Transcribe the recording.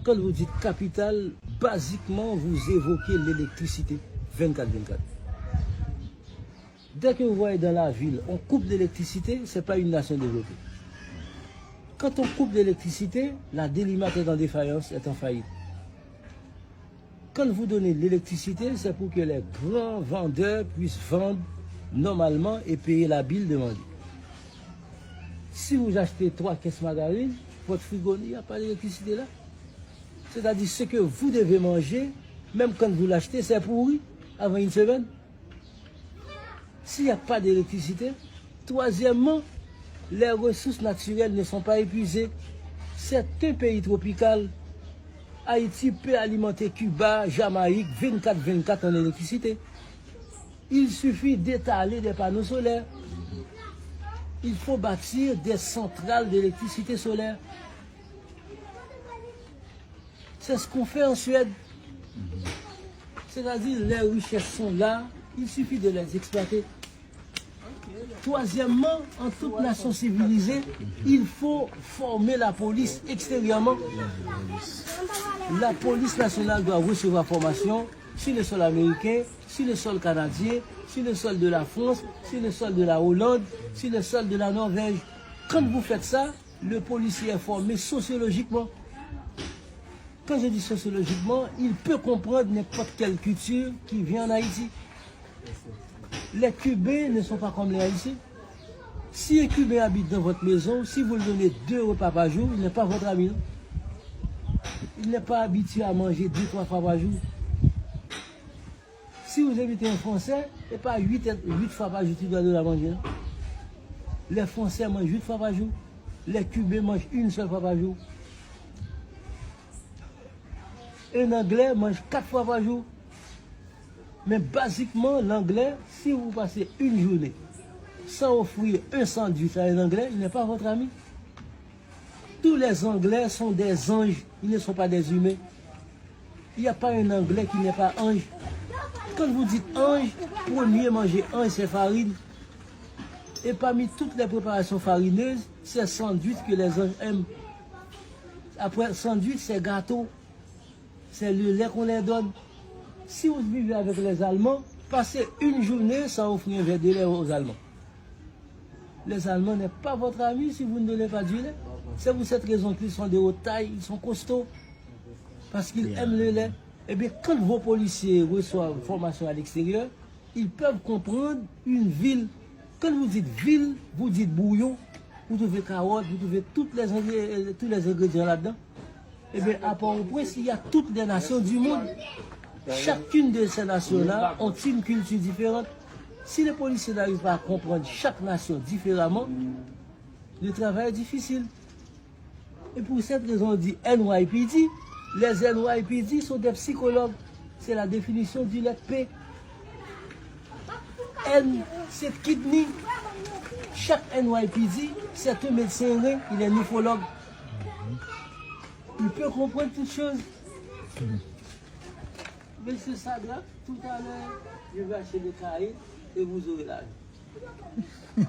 Quand vous dites capitale, basiquement, vous évoquez l'électricité 24/24. Dès que vous voyez dans la ville, on coupe l'électricité, ce n'est pas une nation développée. Quand on coupe l'électricité, la délimate est en défaillance, est en faillite. Quand vous donnez l'électricité, c'est pour que les grands vendeurs puissent vendre normalement et payer la bille demandée. Si vous achetez 3 caisses margarine, votre frigo, il n'y a pas d'électricité là. C'est-à-dire ce que vous devez manger, même quand vous l'achetez, c'est pourri avant une semaine. S'il n'y a pas d'électricité, troisièmement, les ressources naturelles ne sont pas épuisées. C'est un pays tropical. Haïti peut alimenter Cuba, Jamaïque, 24/24 en électricité. Il suffit d'étaler des panneaux solaires. Il faut bâtir des centrales d'électricité solaire. C'est ce qu'on fait en Suède. C'est-à-dire, les richesses sont là, il suffit de les exploiter. Troisièmement, en toute nation civilisée, il faut former la police extérieurement. La police nationale doit recevoir formation sur le sol américain, sur le sol canadien, sur le sol de la France, sur le sol de la Hollande, sur le sol de la Norvège. Quand vous faites ça, le policier est formé sociologiquement. Quand je dis sociologiquement, il peut comprendre n'importe quelle culture qui vient en Haïti. Les Cubains ne sont pas comme les Haïtiens. Si un Cubain habite dans votre maison, si vous lui donnez 2 repas par jour, il n'est pas votre ami. Non? Il n'est pas habitué à manger 2-3 fois par jour. Si vous invitez un Français, ce n'est pas 8 fois par jour que tu dois la manger. Non? Les Français mangent 8 fois par jour. Les Cubains mangent 1 seule fois par jour. Un Anglais mange 4 fois par jour. Mais basiquement, l'Anglais, si vous passez une journée sans offrir un sandwich à un Anglais, il n'est pas votre ami. Tous les Anglais sont des anges, ils ne sont pas des humains. Il n'y a pas un Anglais qui n'est pas ange. Quand vous dites ange, pour mieux manger ange, c'est farine. Et parmi toutes les préparations farineuses, c'est sandwich que les anges aiment. Après, sandwich, c'est gâteau. C'est le lait qu'on leur donne. Si vous vivez avec les Allemands, passez une journée sans offrir un verre de lait aux Allemands. Les Allemands n'est pas votre ami si vous ne donnez pas du lait. C'est pour cette raison qu'ils sont de haute taille, ils sont costauds. Parce qu'ils aiment le lait. Eh bien, quand vos policiers reçoivent formation à l'extérieur, ils peuvent comprendre une ville. Quand vous dites ville, vous dites bouillon, vous trouvez carottes, vous trouvez tous les ingrédients là-dedans. Eh bien, à Port-au-Prince, il y a toutes les nations du monde. Chacune de ces nations-là ont une culture différente. Si les policiers n'arrivent pas à comprendre chaque nation différemment, le travail est difficile. Et pour cette raison, on dit NYPD. Les NYPD sont des psychologues. C'est la définition du lettre P. N, c'est kidney. Chaque NYPD, c'est un médecin, il est néphrologue. Il peut comprendre toutes choses. Monsieur Sadra, tout à l'heure, je vais acheter des cahiers et vous aurez l'âge.